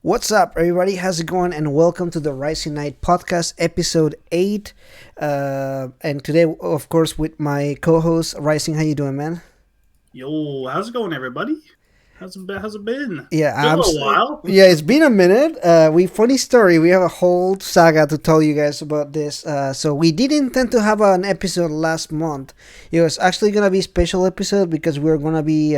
What's up, everybody? How's it going? And welcome to the Rising Night Podcast, episode 8. And today, of course, with my co-host, Rising. How you doing, man? Yo, how's it going, everybody? How's it been? Yeah, Been a little while. yeah. It's been a minute. Funny story. We have a whole saga to tell you guys about this. So we did intend to have an episode last month. It was actually gonna be a special episode because we are gonna be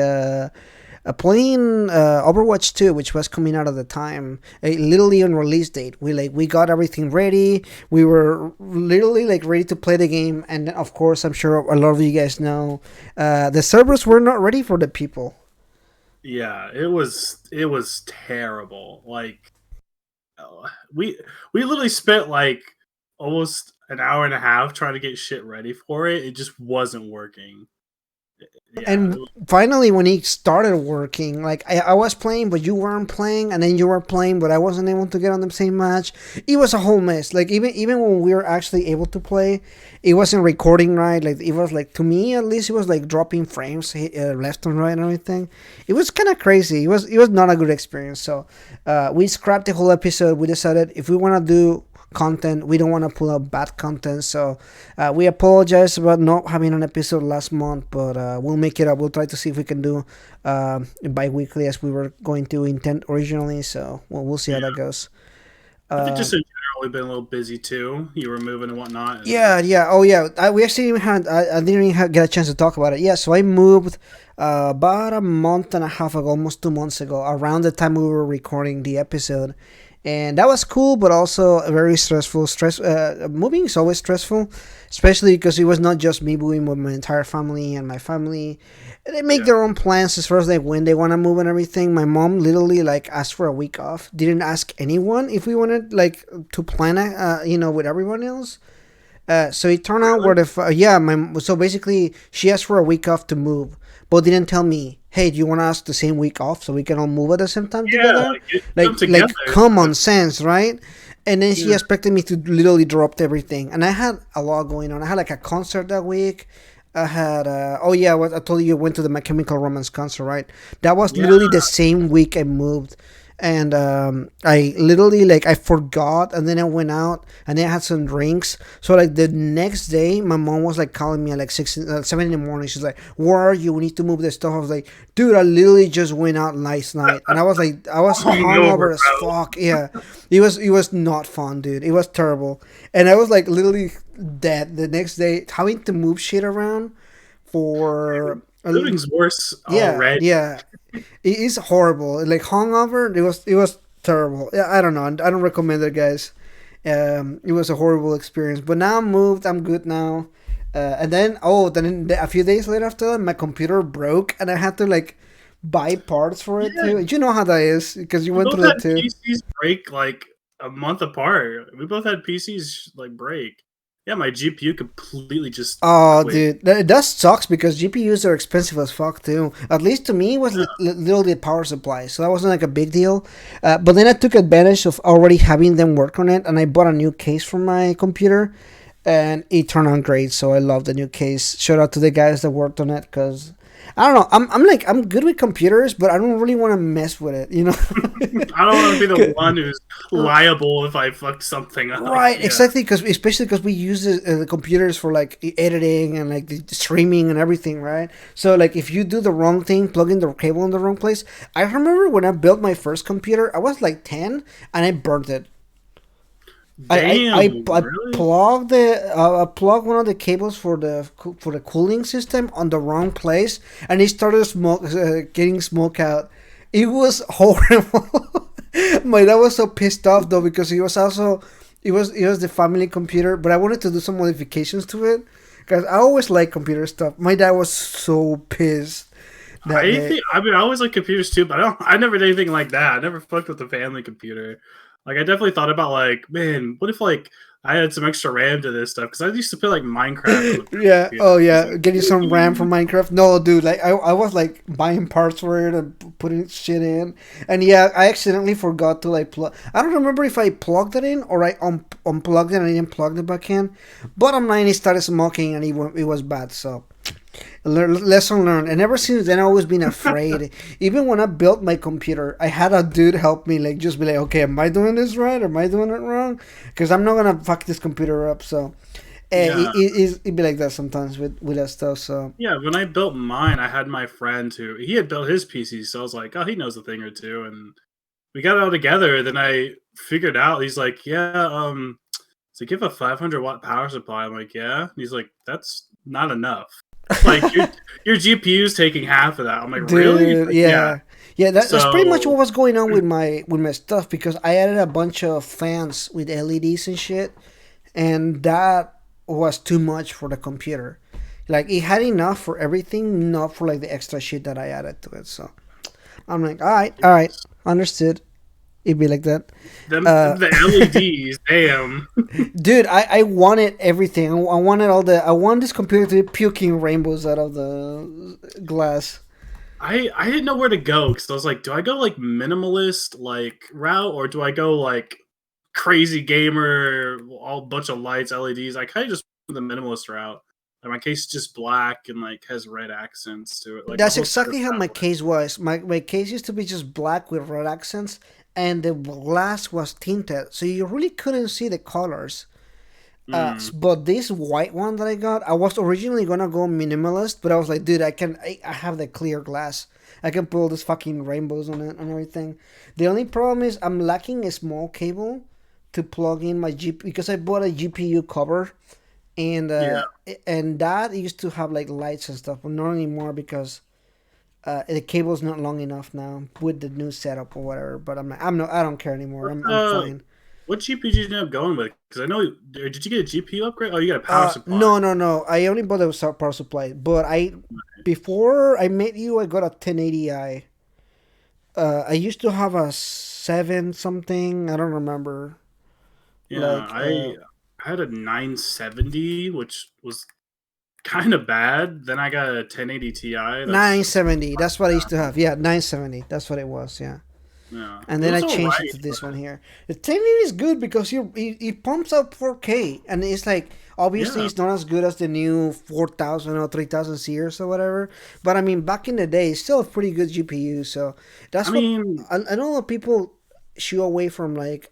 playing Overwatch 2, which was coming out at the time, literally on release date. We got everything ready. We were literally like ready to play the game, and of course, I'm sure a lot of you guys know, the servers were not ready for the people. Yeah, it was terrible. Like we we literally spent like almost an hour and a half trying to get shit ready for it. It just wasn't working. Yeah, And finally, when he started working, like I was playing, but you weren't playing, and then you were playing, but I wasn't able to get on the same match. It was a whole mess. Like even when we were actually able to play, it wasn't recording right. Like it was like, to me at least, it was like dropping frames left and right and everything. It was kind of crazy. It was not a good experience. So we scrapped the whole episode. We decided if we want to do content, we don't want to pull out bad content. So we apologize about not having an episode last month, but we'll make it up. We'll try to see if we can do bi-weekly as we were going to intend originally. So we'll see how yeah. that goes. I think uh, just in general we've been a little busy too. You were moving and whatnot, and yeah. Oh yeah, we actually even had, I didn't even get a chance to talk about it. Yeah, so I moved about a month and a half ago, almost 2 months ago, around the time we were recording the episode. And that was cool, but also very stressful. Moving is always stressful, especially because it was not just me moving, but my entire family and my family. They make yeah, their own plans as far as like when they want to move and everything. My mom literally like asked for a week off. Didn't ask anyone if we wanted like to plan it, with everyone else. So it turned out really. where so basically she asked for a week off to move, but didn't tell me. Hey, do you want to ask the same week off so we can all move at the same time Yeah, together? like get them Like together. common sense, right? And then she Yeah, expected me to literally drop everything, and I had a lot going on. I had like a concert that week. I had oh yeah, what I told you, I went to the My Chemical Romance concert, right? That was yeah. literally the same week I moved, and I literally like I forgot, and then I went out, and then I had some drinks. So like the next day, my mom was like calling me at like 7 in the morning. She's like, "Where are you? We need to move this stuff." I was like, "Dude, I literally just went out last night," and I was Hungover, hungover as bro. fuck. Yeah, it was not fun, dude. It was terrible, and I was like literally dead the next day, having to move shit around for. Living's worse Yeah, already. yeah, it is horrible. Like hungover, it was terrible. Yeah, I don't know. I don't recommend it, guys. It was a horrible experience. But now I'm moved. I'm good now. And then a few days later after that, my computer broke, and I had to like buy parts for it Yeah, too. You know how that is because you we went both through that had too. PCs break like a month apart. We both had PCs like break. Yeah, my GPU completely just Oh, quit. dude, it does sucks because GPUs are expensive as fuck too. At least to me, it was Yeah, literally a power supply, so that wasn't like a big deal. But then I took advantage of already having them work on it, and I bought a new case for my computer, and it turned out great. So I love the new case. Shout out to the guys that worked on it, because I don't know. I'm good with computers, but I don't really want to mess with it. You I don't want to be the one who's know. liable if I fucked something up. Right, Yeah, exactly. Because especially because we use the computers for like editing and like the streaming and everything, right? So like if you do the wrong thing, plug in the cable in the wrong place. I remember when I built my first computer, I was like 10, and I burnt it. damn, I really? plugged one of the cables for the cooling system on the wrong place, and it started getting smoke out. It was horrible. My dad was so pissed off though because he was also it was the family computer, but I wanted to do some modifications to it because I always like computer stuff. My dad was so pissed that I day. think I mean I always like computers too, but I never did anything like that. I never fucked with the family computer. Like I definitely thought about like, man, what if like I had some extra RAM to this stuff because I used to play like Minecraft on the family Yeah. computer. Oh It's yeah. like, Getting some RAM from Minecraft. No, dude. Like I was like buying parts for it and putting shit in, and yeah, I accidentally forgot to like plug. I don't remember if I plugged it in or I unplugged it and I didn't plug it back in. Bottom line, it started smoking and it was bad. So. Lesson learned. And ever since then, I've always been afraid. Even when I built my computer, I had a dude help me, like, just be like, okay, am I doing this right? Am I doing it wrong? Because I'm not gonna fuck this computer up. So Yeah. it be like that sometimes with that stuff. So Yeah, when I built mine, I had my friend who he had built his PC, so I was like, "Oh, he knows a thing or two." And we got it all together. Then I figured out he's like, "Yeah, so give a 500-watt power supply." I'm like, "Yeah." And he's like, "That's not enough. Like your GPU's taking half of that." I'm like, "Really?" He's dude, like, "Yeah." yeah, that's pretty much what So was going on with my stuff because I added a bunch of fans with LEDs and shit, and that was too much for the computer. Like it had enough for everything, not for like the extra shit that I added to it. So I'm like, all right, understood. It'd be like that. Uh, the LEDs, damn. dude, I wanted everything. I wanted I want this computer to be puking rainbows out of the glass. I didn't know where to go because I was like, do I go like minimalist like route or do I go like crazy gamer, all bunch of lights, LEDs? I kind of just went the minimalist route. Like my case is just black and like has red accents to it. Like the That's whole setup exactly how that my way. case was. My case used to be just black with red accents, and the glass was tinted, so you really couldn't see the colors. Mm, But this white one that I got, I was originally gonna go minimalist, but I was like, dude, I have the clear glass. I can put all these fucking rainbows on it and everything. The only problem is I'm lacking a small cable to plug in my GP because I bought a GPU cover, yeah. and that used to have like lights and stuff, but not anymore because the cable's not long enough now with the new setup or whatever. But I'm not, I don't care anymore. What I'm fine. what GPU did you end up going with? Because I know did you get a GPU upgrade? Oh, you got a power supply. No. I only bought the power supply, but I before I met you, I got a 1080i. I used to have a seven something. I don't remember. Yeah, Like I had a 970, which was kind of bad. Then I got a 1080 Ti. That's 970. That's what I used to have. Yeah, 970. That's what it was. Yeah. yeah, And it then I was changed it alright, to this one but here. The 1080 is good because it pumps out 4K, and it's like obviously yeah. it's not as good as the new 4000 or 3000 series or whatever. But I mean, back in the day, it's still a pretty good GPU. So I that's what mean, I know. That people shy away from like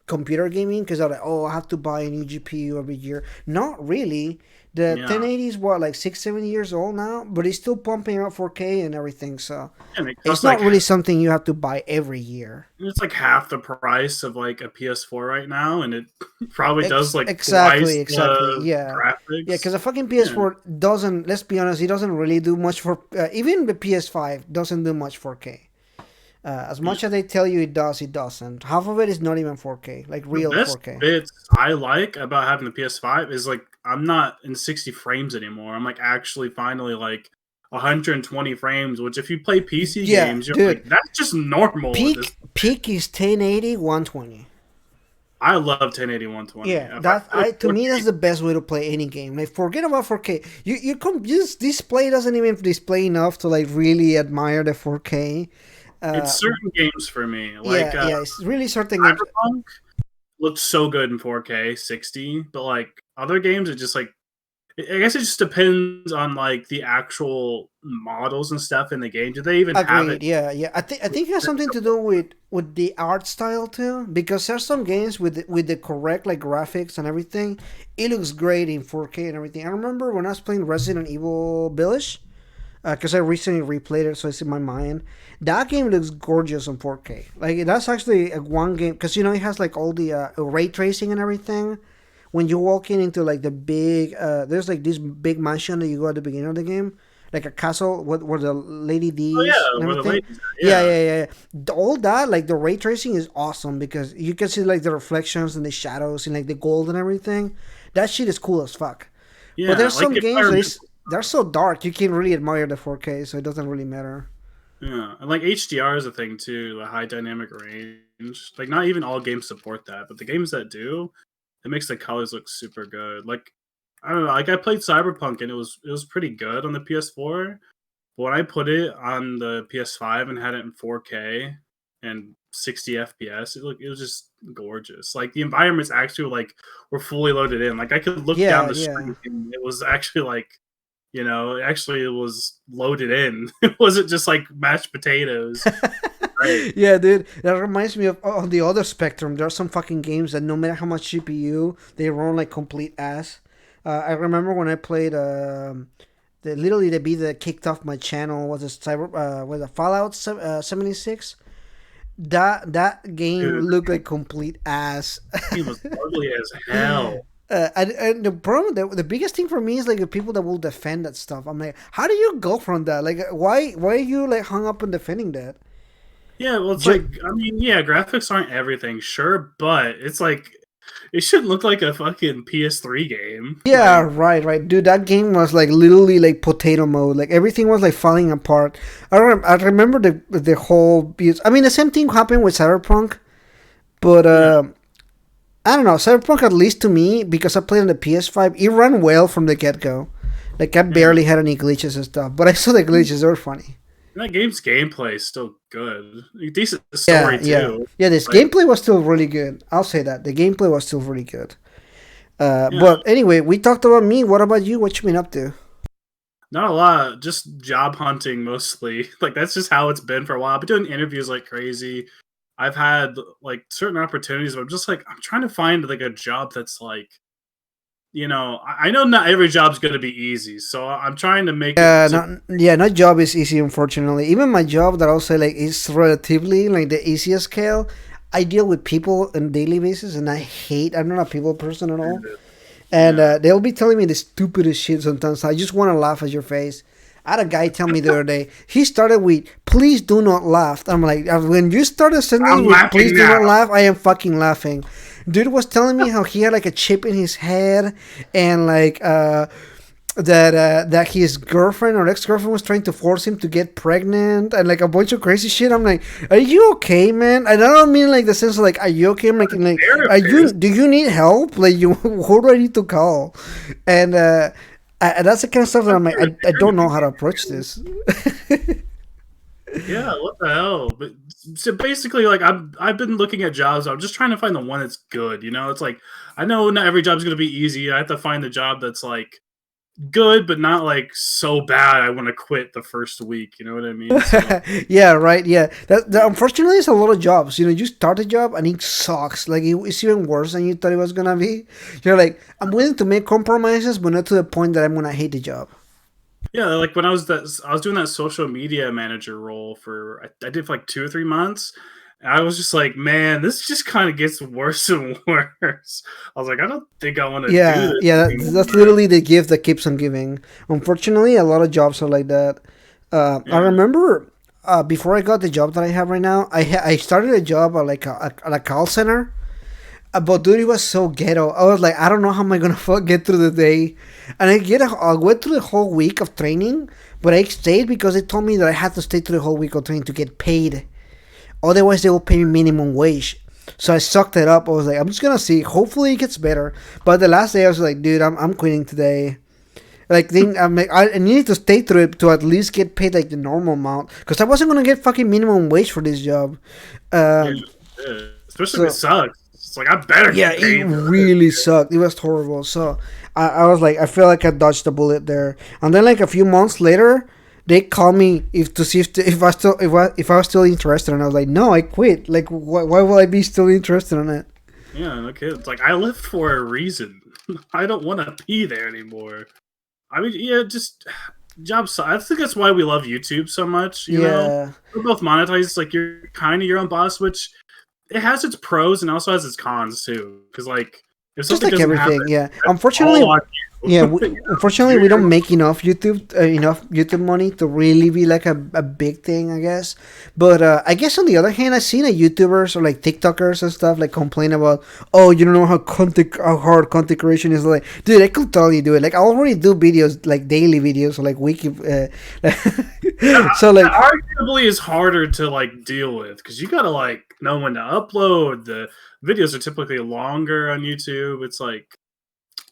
computer gaming because they're like, oh, I have to buy a new GPU every year. Not really. The yeah, 1080 is what like 6 7 years old now, but it's still pumping out 4K and everything. So and it it's costs not like really something you have to buy every year. it's like half the price of like a PS4 right now, and it probably does like twice Exactly. the Yeah. Yeah, because graphics. a fucking Yeah, PS4 doesn't, let's be honest, it doesn't really do much for, even the PS5 doesn't do much 4K. As yeah. much as they tell you it does, it doesn't. Half of it is not even 4K, like The real best 4K. bits I like about having the PS5 is like I'm not in 60 frames anymore. I'm like actually finally like 120 frames, which if you play PC Yeah, games, you're like, dude. that's just normal at this. Peak is 1080, 120. I love 1080 120. Yeah, If I that play I to me 4K, that's the best way to play any game. Like forget about 4K. This display doesn't even display enough to like really admire the 4K. it's Uh, certain games for me. Like yeah, it's really certain games. Cyberpunk looks so good in 4K 60, but like other games, it just like I guess it just depends on like the actual models and stuff in the game. Do they even have it? Agreed. Yeah. I think it has something to do with the art style too, because there's some games with the correct like graphics and everything. It looks great in 4K and everything. I remember when I was playing Resident Evil Village, because I recently replayed it, so it's in my mind. That game looks gorgeous on 4K. Like that's actually a one game because it has like all the ray tracing and everything. When you walk in into like the big, there's like this big mansion that you go at the beginning of the game, like a castle where the Lady Oh D is and yeah, where the everything. ladies are. Yeah, All that, like the ray tracing is awesome because you can see like the reflections and the shadows and like the gold and everything. That shit is cool as fuck. But yeah, there's like some the games that environmental is they're so dark you can't really admire the 4K, so it doesn't really matter. yeah, and like HDR is a thing too, the high dynamic range. Like not even all games support that, but the games that do, it makes the colors look super good. Like I don't know, like I played Cyberpunk and it was pretty good on the PS4. But when I put it on the PS5 and had it in 4K and 60 FPS, it was just gorgeous. Like the environments actually like were fully loaded in. Like I could look down Yeah, the yeah. street and it was actually like Actually, it was loaded in. It wasn't just like mashed potatoes. Right. Yeah, dude, that reminds me of on the other spectrum. There are some fucking games that no matter how much CPU, they run like complete ass. I remember when I played literally the beat that kicked off my channel was a was a Fallout 76. That game Dude, looked like complete ass. he was ugly as hell. And the problem, the biggest thing for me is like the people that will defend that stuff. I'm like, how do you go from that? Like, why are you like hung up on defending that? Yeah, well, it's like, Ju- I mean, yeah, graphics aren't everything, sure, but it's like it shouldn't look like a fucking PS3 game. Yeah, right. Dude, that game was like literally like potato mode. Like everything was like falling apart. I remember the whole. I mean, the same thing happened with Cyberpunk, but Yeah, I don't know. Cyberpunk, at least to me, because I played on the PS5, it ran well from the get go. Like I yeah. barely had any glitches and stuff, but I saw the glitches. They were funny. That game's gameplay is still good. Decent Yeah, story yeah, too. yeah. This Like, gameplay was still really good. I'll say that the gameplay was still really good. yeah, But anyway, we talked about me. What about you? What you been up to? not a lot. Just job hunting mostly. Like that's just how it's been for a while. I've been doing interviews like crazy. I've had like certain opportunities, but I'm just like I'm trying to find like a job that's like I know not every job's gonna be easy, so I'm trying to make it Yeah, to no job is easy, unfortunately. Even my job that I'll say like is relatively like the easiest scale. I deal with people on a daily basis, and I'm not a people person at all. And yeah. they'll be telling me the stupidest shit sometimes. I just want to laugh at your face. I had a guy tell me the other day. He started with "Please do not laugh." I'm like, when you started sentence I'm with "Please laughing do now. not laugh," I am fucking laughing. Dude was telling me how he had like a chip in his head, and like that his girlfriend or ex girlfriend was trying to force him to get pregnant, and like a bunch of crazy shit. I'm like, are you okay, man? And I don't mean like the sense of like, are you okay? I'm like, are you? Therapist. Do you need help? Like, you, who do I need to call? And that's the kind of stuff that I'm I'm like, sure I don't know therapy how to approach this. Yeah, what the hell? But so basically, like I've been looking at jobs. I'm just trying to find the one that's good. It's like I know not every job's gonna be easy. I have to find the job that's like good, but not like so bad. I want to quit the first week. You know what I mean? So Yeah, right. Yeah, that unfortunately is a lot of jobs. You start a job and it sucks. Like it's even worse than you thought it was gonna be. You're like, I'm willing to make compromises, but not to the point that I'm gonna hate the job. yeah, like when I was doing that social media manager role for I did for like 2 or 3 months. And I was just like, man, this just kind of gets worse and worse. I was like, I don't think I want to do Yeah, this yeah, that's anymore. literally the gift that keeps on giving. Unfortunately, a lot of jobs are like that. I Yeah, remember before I got the job that I have right now, I started a job at like at a call center. But dude, it was so ghetto. I was like, I don't know how am I gonna get through the day, and I went through the whole week of training, but I stayed because they told me that I had to stay through the whole week of training to get paid. Otherwise, they will pay me minimum wage. So I sucked it up. I was like, I'm just gonna see. Hopefully, it gets better. But the last day, I was like, dude, I'm quitting today. Like, I'm like, I needed to stay through it to at least get paid like the normal amount because I wasn't gonna get fucking minimum wage for this job. yeah, Um, yeah. Especially if it so sucks. It's like I better yeah, get it paid for this. really sucked. It was horrible. So I was like, I feel like I dodged a bullet there. And then like a few months later, they called me if to see if I was still interested, and I was like, no, I quit. Like, why will I be still interested in it? Yeah, no kidding. It's like I left for a reason. I don't want to be there anymore. I mean, yeah, just jobs. I think that's why we love YouTube so much. Yeah, We're both monetized. It's like you're kind of your own boss, which it has its pros and also has its cons too. Because like if just something like doesn't happen, everything. Yeah, that's all unfortunately, on yeah, you. unfortunately, You're we your don't own. make enough YouTube money to really be like a big thing, I guess. But I guess on the other hand, I've seen YouTubers or like TikTokers and stuff like complain about, oh, you don't know how hard content creation is. Like, dude, I could totally do it. Like, I already do videos like daily videos or like weekly. That, So that like, arguably is harder to like deal with because you gotta like know when to upload. The videos are typically longer on YouTube. It's like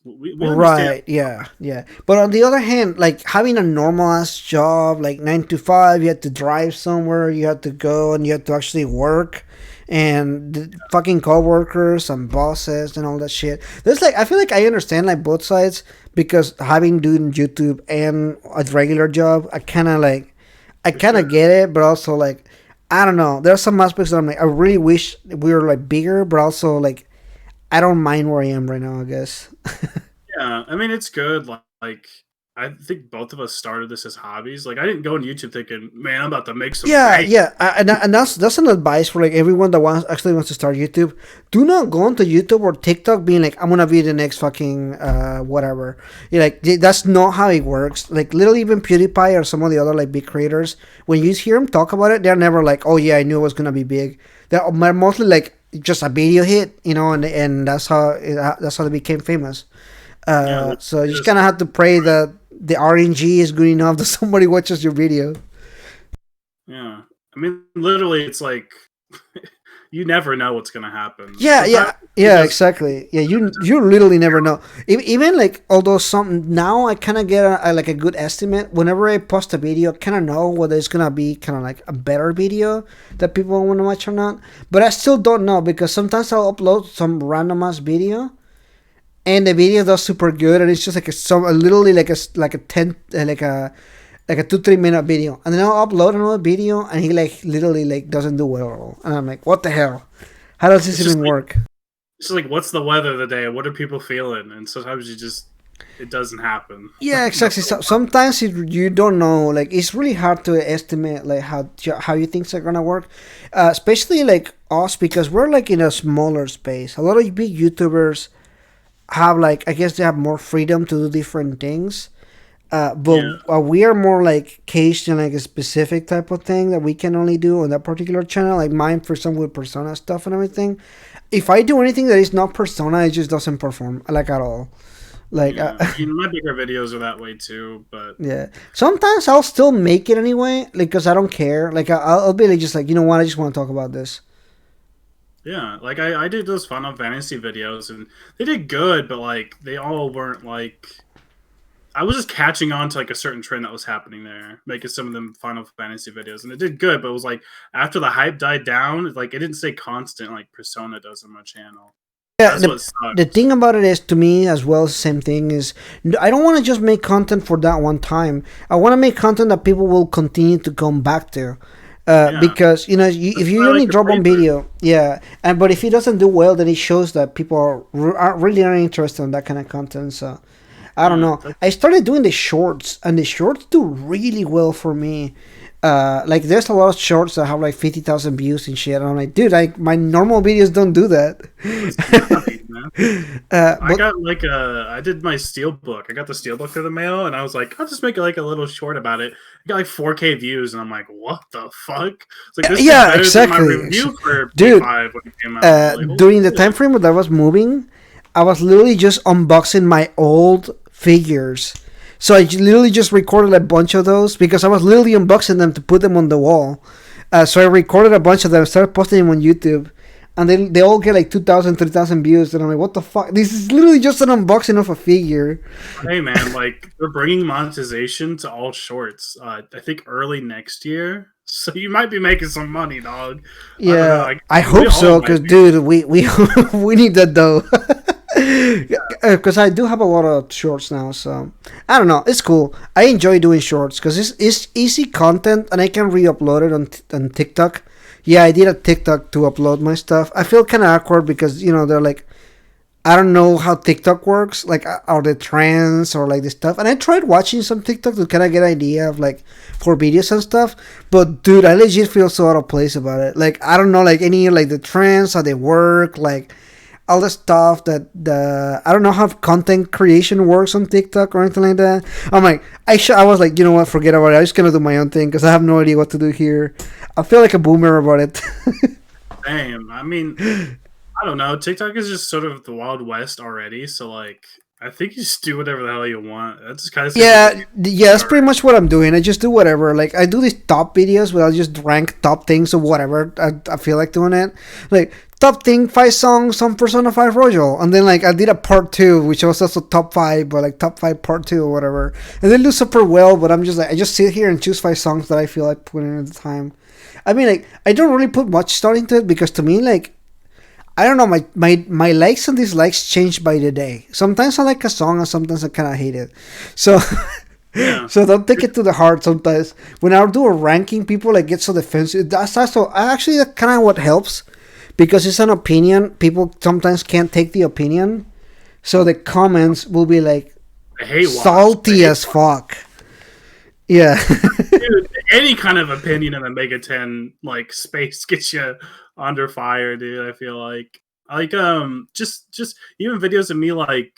we understand. right, yeah, yeah. But on the other hand, like having a normal ass job, like 9 to 5, you had to drive somewhere, you had to go, and you had to actually work. and the fucking coworkers and bosses and all that shit. There's like I feel like I understand like both sides because having doing YouTube and a regular job, I For kind of sure. get it, but also like I don't know. There are some aspects that I'm like I really wish we were like bigger, but also like I don't mind where I am right now. I guess. Yeah, I mean it's good. Like I think both of us started this as hobbies. Like I didn't go on YouTube thinking, "Man, I'm about to make some Yeah, bank." yeah, and that's an advice for like everyone that wants to start YouTube. Do not go onto YouTube or TikTok being like, I'm gonna be the next fucking whatever. You're like that's not how it works. Like literally, even PewDiePie or some of the other like big creators, when you hear them talk about it, they're never like, oh yeah, I knew it was gonna be big. They're mostly like just a video hit, and that's how they became famous. Yeah, So you just just kind of have to pray that the RNG is good enough that somebody watches your video. yeah. I mean, literally, it's like you never know what's gonna happen. Yeah, Sometimes yeah, you yeah, just exactly. Yeah, you literally never know. Even like although some now I kind of get like a good estimate whenever I post a video, kind of know whether it's gonna be kind of like a better video that people want to watch or not. But I still don't know because sometimes I'll upload some random ass video and the video does super good and it's just like literally like like a 10 like a 2 3 minute video and then I'll upload another video and he like literally like doesn't do well at all and I'm like what the hell, how does this it's just even like work? what's the weather today? What are people feeling? And sometimes you just it doesn't happen. Yeah, No. exactly. Sometimes you don't know. Like it's really hard to estimate like how you things are gonna work, especially like us because we're like in a smaller space. A lot of big YouTubers have like I guess they have more freedom to do different things. But Yeah. we are more like caged in like a specific type of thing that we can only do on that particular channel. Like mine, for some with Persona stuff and everything. If I do anything that is not Persona, it just doesn't perform like at all. Like Yeah. I mean, my bigger videos are that way too, but yeah. Sometimes I'll still make it anyway, like because I don't care. Like I'll be like just like you know what, I just want to talk about this. yeah, like I did those Final Fantasy videos and they did good, but like they all weren't like I was just catching on to like a certain trend that was happening there, making some of them Final Fantasy videos, and it did good. But it was like after the hype died down, like it didn't stay constant like Persona does on my channel. Yeah, That's what the sucks. thing about it is to me as well, same thing is I don't want to just make content for that one time. I want to make content that people will continue to come back to. Yeah, Because if that's you why I only like the drop one flavor. video, yeah, and but if it doesn't do well, then it shows that people are really not interested in that kind of content. So I don't Yeah, know. I started doing the shorts, and the shorts do really well for me. Like there's a lot of shorts that have like 50,000 views and shit. And I'm like, dude, like my normal videos don't do that. that's nice, man. I But got like I did my steelbook. I got the steelbook through the mail, and I was like, I'll just make like a little short about it. I got like 4K views, and I'm like, what the fuck? It's like this did yeah, better than my exactly, review for dude. P5 when it came out. Like, holy During the time shit. frame that I was moving, I was literally just unboxing my old figures. So I literally just recorded a bunch of those because I was literally unboxing them to put them on the wall. So I recorded a bunch of them, started posting them on YouTube, and they all get like 2,000, 3,000 views. And I'm like, what the fuck? This is literally just an unboxing of a figure. Hey man, like they're bringing monetization to all shorts. I think early next year, so you might be making some money, dog. I don't know. Yeah, Like I we hope all so, might cause be. dude, we we need that though. Because I do have a lot of shorts now, so I don't know. It's cool. I enjoy doing shorts because it's easy content and I can re-upload it on TikTok. Yeah, I did a TikTok to upload my stuff. I feel kind of awkward because they're like I don't know how TikTok works, like are the trends or like the stuff. And I tried watching some TikTok to kind of get an idea of like for videos and stuff. But dude, I legit feel so out of place about it. Like I don't know like any like the trends, how they work, like all the stuff that the I don't know how content creation works on TikTok or anything like that. I'm like I was like you know what, forget about it. I'm just gonna do my own thing because I have no idea what to do here. I feel like a boomer about it. Damn. I mean, I don't know. TikTok is just sort of the Wild West already. So like, I think you just do whatever the hell you want. That just kind of seems like Yeah, what you yeah, that's are. pretty much what I'm doing. I just do whatever. Like I do these top videos where I'll just rank top things or whatever. I feel like doing it. Like top thing, 5 songs on Persona 5 Royal, and then like I did a part two, which was also top 5, but like top 5 part 2 or whatever. And they do super well, but I'm just like I just sit here and choose 5 songs that I feel like putting in at the time. I mean, like I don't really put much thought into it because to me, like I don't know, my likes and dislikes change by the day. Sometimes I like a song and sometimes I kind of hate it. So Yeah. so don't take it to the heart sometimes. When I do a ranking, people like get so defensive. That's also actually that kind of what helps because it's an opinion. People sometimes can't take the opinion. So the comments will be like I hate watch. I salty hate as fuck. Yeah. dude, any kind of opinion in the Mega 10 like space gets you under fire, dude. I feel like just even videos of me like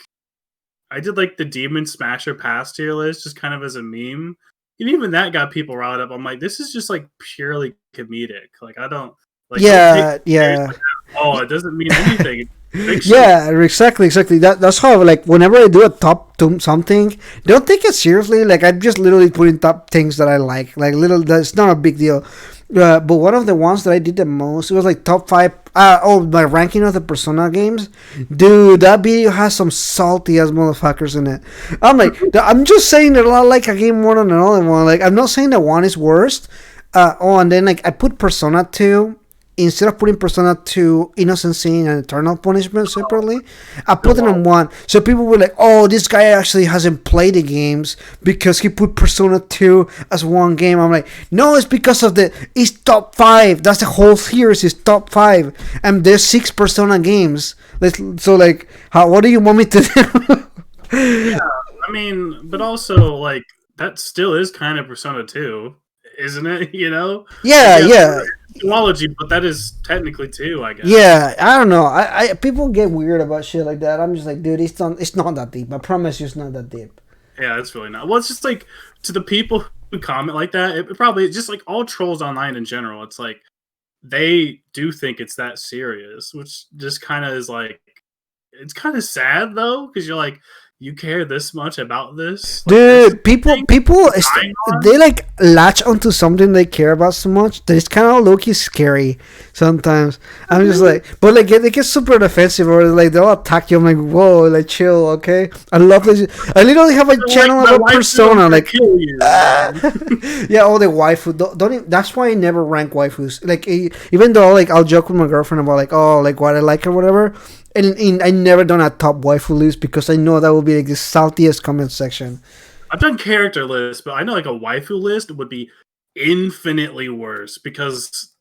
I did like the Demon Smasher pass tier list just kind of as a meme. And even that got people riled up. I'm like, this is just like purely comedic. Like I don't take Yeah, it yeah. seriously at all. It doesn't mean anything. It's fiction. Yeah, exactly. That's how like whenever I do a top to something, don't take it seriously. Like I'm just literally putting top things that I like little. That's not a big deal. But one of the ones that I did the most, it was like top 5. My ranking of the Persona games, dude. That video has some salty ass motherfuckers in it. I'm like, I'm just saying that I like a game more than another one. Like I'm not saying that one is worst. And then like I put Persona 2 instead of putting Persona 2, Innocent Sin, and Eternal Punishment separately, I put them in one. So people were like, oh, this guy actually hasn't played the games because he put Persona 2 as one game. I'm like, no, it's because of it's top 5. That's the whole series, is top 5. And there's 6 Persona games. So, like, what do you want me to do? Yeah, I mean, but also like that still is kind of Persona 2, isn't it? You know, like Yeah, yeah, yeah. duology, but that is technically 2, I guess. Yeah, I don't know. I people get weird about shit like that. I'm just like, dude, it's not that deep. I promise you, it's not that deep. Yeah, it's really not. Well, it's just like to the people who comment like that, it probably just like all trolls online in general. It's like they do think it's that serious, which just kind of is like it's kind of sad though because you're like you care this much about this, like this Dude, people thing people dying on. they like latch onto something they care about so much that it's kind of low-key scary sometimes. I'm just like, but like they get super defensive or like they'll attack you. I'm like, whoa, like chill, okay. I love this. I literally have a Like, channel my about wife Persona, will like kill you. yeah, all the waifu. Don't even, that's why I never rank waifus. Like even though like I'll joke with my girlfriend about like oh like what I like or whatever, and I never done a top waifu list because I know that will be like the saltiest comment section. I've done character lists, but I know like a waifu list would be infinitely worse because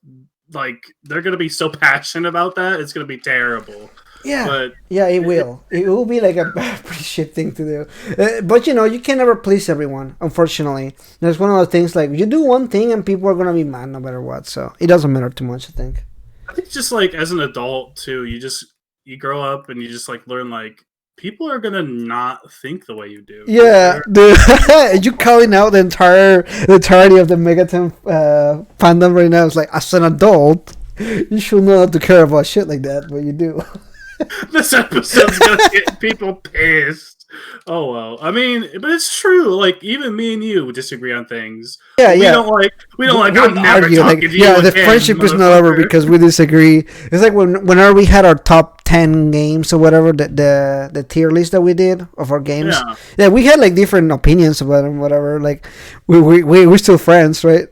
like they're gonna be so passionate about that, it's gonna be terrible. Yeah, But yeah, it it, will. It will be like a pretty shit thing to do. But you know, you can never please everyone. Unfortunately, there's one of the things like you do one thing and people are gonna be mad no matter what. So it doesn't matter too much, I think. I think just like as an adult too, you grow up and you just like learn like people are gonna not think the way you do. Yeah, They're dude, you calling out the entirety of the Megaton fandom right now. It's like as an adult, you should know not to care about shit like that, but you do. this episode's gonna get people pissed. Oh well, I mean, but it's true. Like even me and you disagree on things, Yeah, but we yeah. don't like we don't We like. don't I'm never argue. talking Like, to you yeah, the again, friendship is not over motherfucker. because we disagree. It's like whenever we had our top 10 games or whatever, the tier list that we did of our games. Yeah, Yeah, we had like different opinions about them, whatever. Like, we're still friends, right?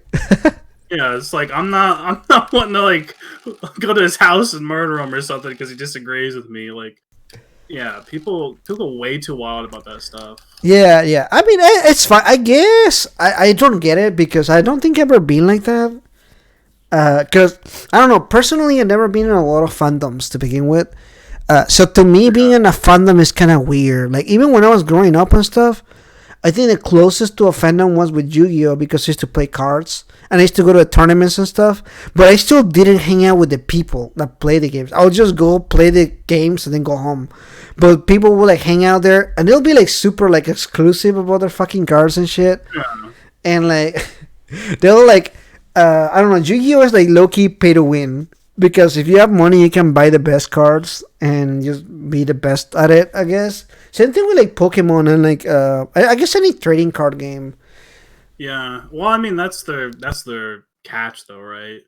yeah. It's like I'm not wanting to like go to his house and murder him or something because he disagrees with me. Like, yeah, people go way too wild about that stuff. Yeah, yeah. I mean, it's fine. I guess I don't get it because I don't think I've ever been like that. Because I don't know. Personally, I've never been in a lot of fandoms to begin with. So to me, being in a fandom is kind of weird. Like even when I was growing up and stuff, I think the closest to a fandom was with Yu-Gi-Oh because I used to play cards and I used to go to the tournaments and stuff. But I still didn't hang out with the people that play the games. I would just go play the games and then go home. But people would like hang out there and they'll be like super like exclusive about their fucking cards and shit. Yeah. And like they'll like I don't know. Yu-Gi-Oh is like low key pay to win. Because if you have money, you can buy the best cards and just be the best at it. I guess same thing with like Pokemon and like I guess any trading card game. Yeah. Well, I mean that's their catch though, right?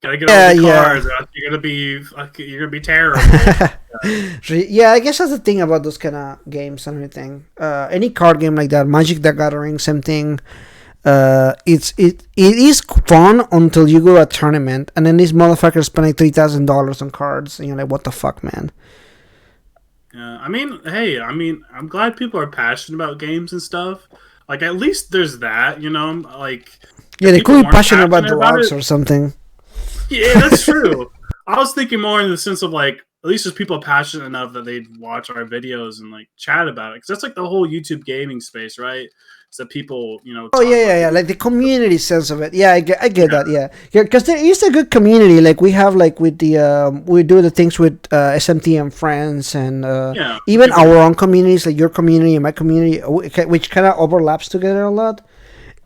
Gotta get all Yeah, the yeah. cards. Or else you're gonna be terrible. Yeah, I guess that's the thing about those kind of games and everything. Any card game like that, Magic the Gathering, same thing. It is fun until you go to a tournament, and then these motherfuckers spend like $3,000 on cards, and you're like, what the fuck, man? Yeah. I mean, hey, I mean, I'm glad people are passionate about games and stuff. Like at least there's that, you know. Like Yeah, if they people could be weren't passionate about passionate about drugs it, or something. yeah, that's true. I was thinking more in the sense of like at least there's people passionate enough that they'd watch our videos and like chat about it because that's like the whole YouTube gaming space, right? So people, Oh talk yeah, yeah, about yeah. video. Like the community sense of it. Yeah, I get Yeah, that. Yeah, yeah. Because there is a good community. Like we have, like with the we do the things with SMT and friends, and yeah. even People our do. own communities, like your community and my community, which kind of overlaps together a lot.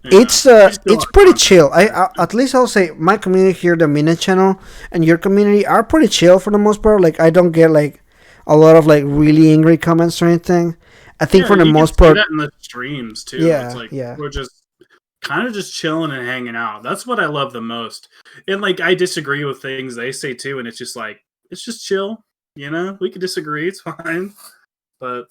Yeah, we still It's have pretty contact chill. there. At least I'll say my community here, the Minute channel, and your community are pretty chill for the most part. Like I don't get like a lot of like really angry comments or anything. I think Yeah, for the you can most see part, that in the streams too. It's yeah, like yeah. we're just kind of just chilling and hanging out. That's what I love the most. And like I disagree with things they say too, and it's just like it's just chill. We can disagree. It's fine. But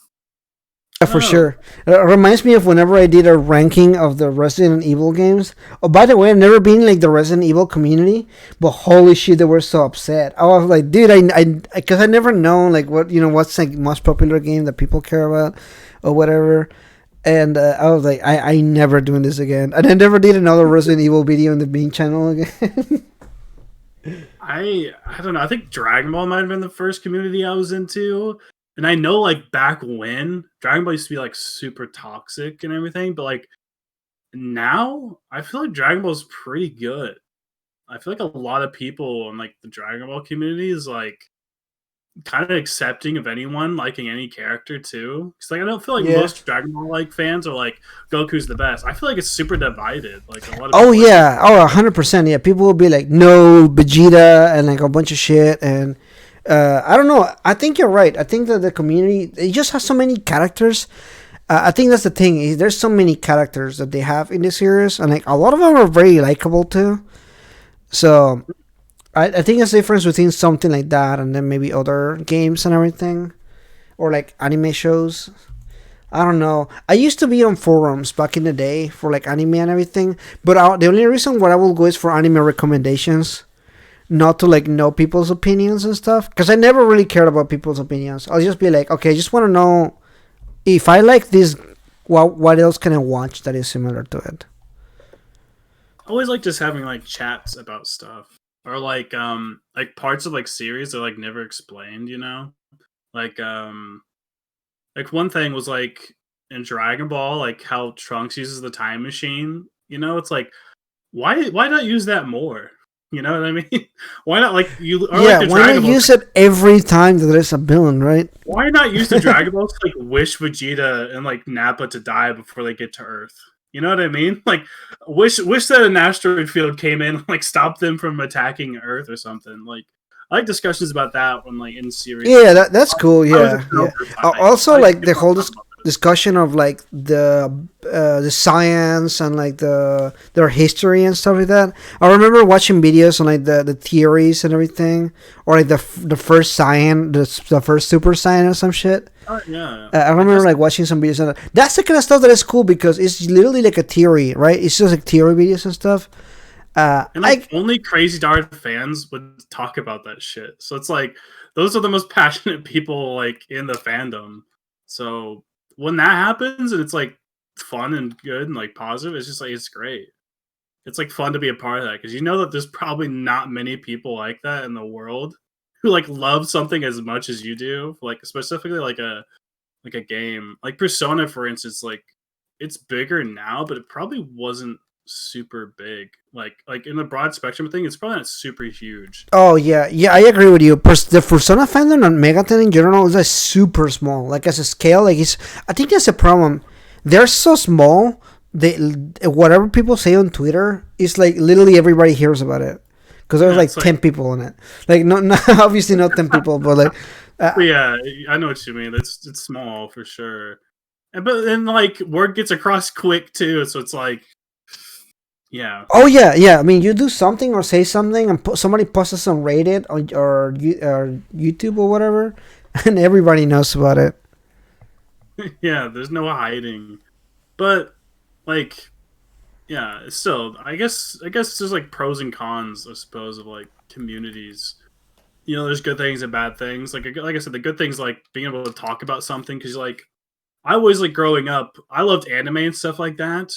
I don't For know. sure. It reminds me of whenever I did a ranking of the Resident Evil games. Oh, by the way, I've never been like the Resident Evil community, but holy shit, they were so upset. I was like, dude, because I never know like what's like most popular game that people care about or whatever. And I was like, I never doing this again. And I never did another Resident Evil video on the main channel again. I don't know. I think Dragon Ball might have been the first community I was into. And I know like back when Dragon Ball used to be like super toxic and everything, but like now I feel like Dragon Ball is pretty good. I feel like a lot of people in like the Dragon Ball community is like kind of accepting of anyone liking any character too. Because like I don't feel like Yeah. most Dragon Ball like fans are like Goku's the best. I feel like it's super divided. Like a lot of Oh people like yeah. Oh, 100%. Yeah. People will be like, no, Vegeta, and like a bunch of shit. And I don't know. I think you're right. I think that the community, it just has so many characters. I think that's the thing. There's so many characters that they have in this series, and like a lot of them are very likable too. So I think it's the difference between something like that and then maybe other games and everything, or like anime shows. I don't know. I used to be on forums back in the day for like anime and everything, but the only reason where I will go is for anime recommendations, not to like know people's opinions and stuff. Because I never really cared about people's opinions. I'll just be like, okay, I just want to know if I like this. What else can I watch that is similar to it? I always like just having like chats about stuff. Or like parts of like series that like never explained. Like like one thing was like in Dragon Ball, like how Trunks uses the time machine. It's like why not use that more? You know what I mean? Why not like you or like Yeah, the why not Dragon Ball? use it every time that there's a villain, right? Why not use the Dragon Balls to like wish Vegeta and like Nappa to die before they get to Earth? You know what I mean? Like wish that an asteroid field came in and like stopped them from attacking Earth or something. Like I like discussions about that when like in series and Yeah, stuff. that's cool. I was a Yeah, yeah. developer time. I Also, like to like get the more whole talk about this. discussion of like the science and like their history and stuff like that. I remember watching videos on like the theories and everything, or like the first Saiyan, the first Super Saiyan or some shit. Oh yeah. I I remember guess like watching some videos on that. That's the kind of stuff that is cool because it's literally like a theory, right? It's just like theory videos and stuff. and I like only Crazy Dart fans would talk about that shit. So it's like those are the most passionate people like in the fandom. So when that happens and it's like fun and good and like positive, it's just like it's great. It's like fun to be a part of that because you know that there's probably not many people like that in the world who like love something as much as you do. Like specifically like a game like Persona, for instance. Like it's bigger now, but it probably wasn't super big. Like in the broad spectrum thing, it's probably not super huge. Oh yeah, yeah, I agree with you. The Persona fandom and Megaten in general is like super small. Like as a scale, like it's. I think that's a problem. They're so small. They whatever people say on Twitter is like literally everybody hears about it. because there was Yeah, like it's like 10 people in it. Like no obviously not 10 people, but like but uh, yeah, I know what you mean. It's small for sure. But then like word gets across quick too, so it's like yeah. oh yeah. I mean, you do something or say something, and somebody posts it on Reddit or YouTube or whatever, and everybody knows about it. Yeah, there's no hiding. But like yeah, still I guess there's like pros and cons, I suppose, of like communities. There's good things and bad things. Like I said, the good things like being able to talk about something because like I always like growing up, I loved anime and stuff like that.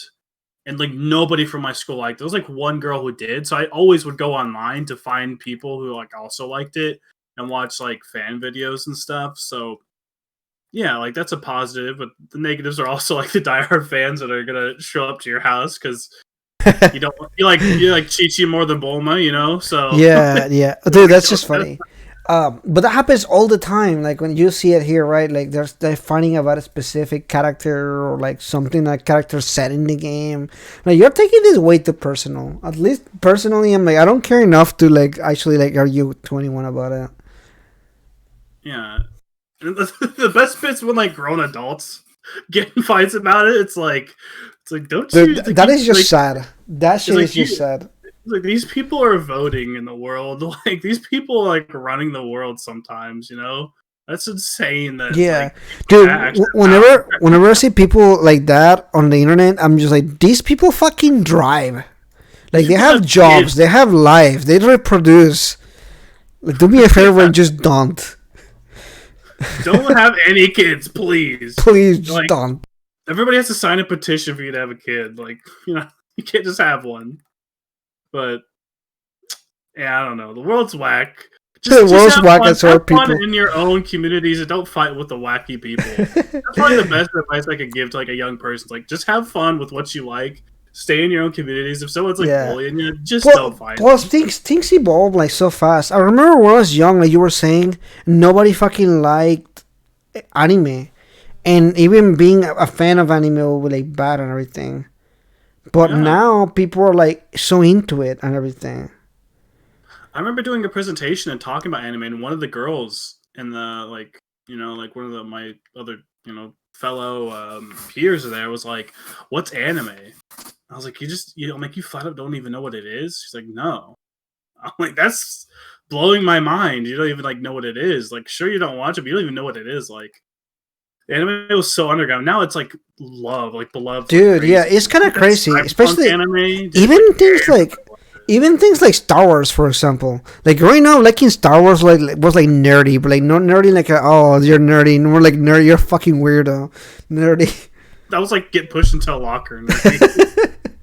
And like nobody from my school liked it. There was like one girl who did, so I always would go online to find people who like also liked it and watch like fan videos and stuff. So yeah, like that's a positive, but the negatives are also like the diehard fans that are gonna show up to your house because you like Chi Chi more than Bulma. So Yeah, dude, that's just funny. But that happens all the time. Like when you see it here, right? Like they're finding about a specific character or like something that character said in the game. Like you're taking this way too personal. At least personally, I'm like I don't care enough to like actually like argue to anyone about it. yeah, and the best bit's when like grown adults get in fights about it. It's like don't Dude, you like that you is just like sad. That it's shit is like just you sad. like these people are voting in the world. Like these people are like running the world sometimes. That's insane that Yeah, like dude. that actually power. Whenever I see people like that on the internet, I'm just like, these people fucking drive. Like These they people have have jobs, kids. they have life, they reproduce. Like, do me a favor Yeah. and just don't. Don't have any kids, please. Please, just Like don't. everybody has to sign a petition for you to have a kid. Like, you can't just have one. But yeah, I don't know. The world's whack. The Just world's have whack fun. at Have our fun people. in your own communities and don't fight with the wacky people. That's probably the best advice I could give to like a young person. Like, just have fun with what you like. Stay in your own communities. If someone's like Yeah. bullying you, just don't fight Plus, them. things evolve like so fast. I remember when I was young, like you were saying, nobody fucking liked anime, and even being a fan of anime was like bad and everything. But Yeah, now people are like so into it and everything. I remember doing a presentation and talking about anime, and one of the girls in the like one of my other fellow peers there was like, "What's anime?" I was like, I'm like, you flat up don't even know what it is. She's like, no. I'm like, that's blowing my mind. You don't even like know what it is. Like, sure you don't watch it, but you don't even know what it is. Like, the anime was so underground. Now it's like love, like beloved, like Dude, yeah, crazy. it's kind of That crazy, cyberpunk especially anime, dude, like even things everybody like loves it. even things like Star Wars, for example. Like right now, liking Star Wars was like nerdy, but like not nerdy like oh you're nerdy, more like nerdy, you're a fucking weirdo, nerdy. That was like get pushed into a locker and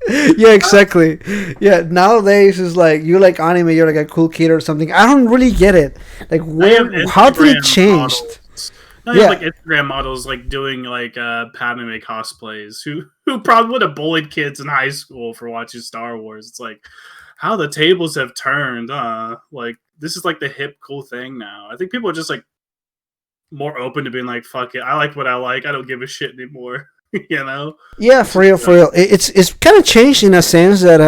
Yeah, exactly. Yeah, nowadays it's like you like anime, you're like a cool kid or something. I don't really get it. Like I have how did it Instagram change? models. Now you have Yeah, like Instagram models like doing like Padme cosplays who probably would have bullied kids in high school for watching Star Wars. It's like how the tables have turned. Like this is like the hip cool thing now. I think people are just like more open to being like, fuck it, I like what I like. I don't give a shit anymore. yeah, It's for just real, for real. It's kind of changed in a sense that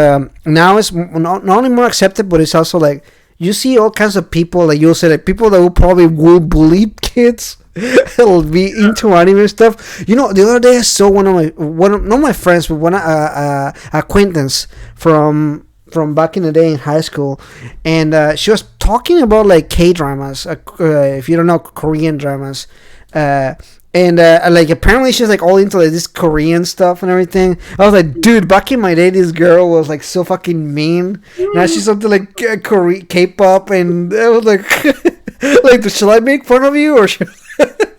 now it's not only more accepted, but it's also like you see all kinds of people like you'll say like people that will probably will bully kids. Will be into anime stuff. You know, the other day I saw not my friends, but one acquaintance from back in the day in high school, and she was talking about like K dramas. If you don't know Korean dramas, and like apparently she's like all into like this Korean stuff and everything. I was like, dude, back in my day, this girl was like so fucking mean. Now she's something like K-pop, and I was like, like, shall I make fun of you or should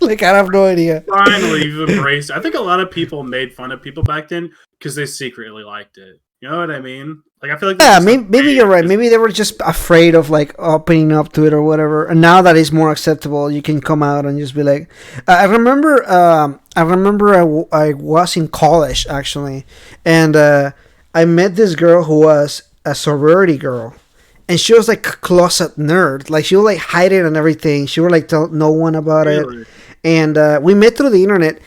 like I have no idea. finally you've embraced it. I think a lot of people made fun of people back then because they secretly liked it. You know what I mean? Like I feel like there's Yeah, just a maybe you're phase right. Maybe they were just afraid of like opening up to it or whatever. And now that it's more acceptable, you can come out and just be like, I remember I was in college actually, and I met this girl who was a sorority girl, and she was like a closet nerd. Like she would like hide it and everything. She would like tell no one about it, really. and we met through the internet.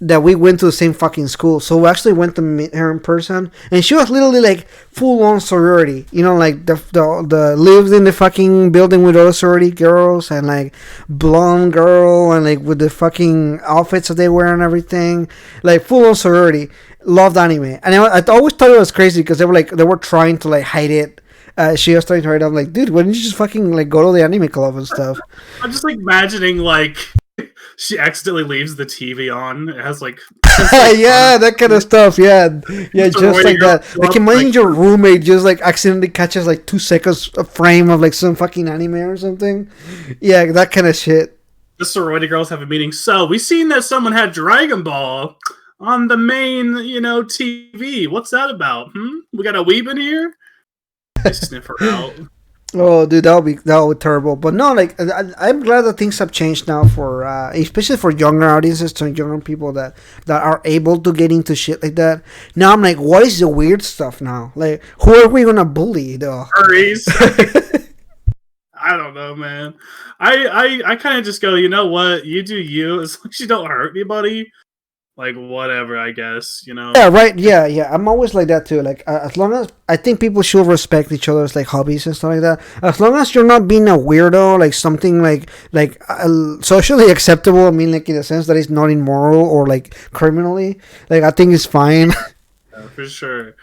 that we went to the same fucking school. So we actually went to meet her in person, and she was literally like full on sorority. You know, like the lived in the fucking building with all the sorority girls, and like blonde girl, and like with the fucking outfits that they wear and everything, like full on sorority. Loved anime, and I always thought it was crazy because they were trying to like hide it. She was trying to hide it. I'm like, dude, why didn't you just fucking like go to the anime club and stuff? I'm just like imagining like she accidentally leaves the TV on. It has like Yeah, that kind of stuff. Yeah, yeah, just like that. Like imagine like, your roommate just like accidentally catches like 2 seconds a frame of like some fucking anime or something. Yeah, that kind of shit. the sorority girls have a meeting. So we seen that someone had Dragon Ball on the main, TV. What's that about? We got a weeb in here. I sniff her out. Oh, dude, that would be terrible. But no, like I'm glad that things have changed now for especially for younger audiences, to younger people that are able to get into shit like that. Now I'm like, what is the weird stuff now? Like, who are we gonna bully though? Furries. I don't know, man. I kind of just go, you know what? You do you. As long as you don't hurt anybody, like whatever. I guess Yeah, right. Yeah, yeah. I'm always like that too. Like, as long as I think people should respect each other's like hobbies and stuff like that. As long as you're not being a weirdo, like something like socially acceptable. I mean, like in a sense that it's not immoral or like criminally. Like, I think it's fine. Yeah, for sure.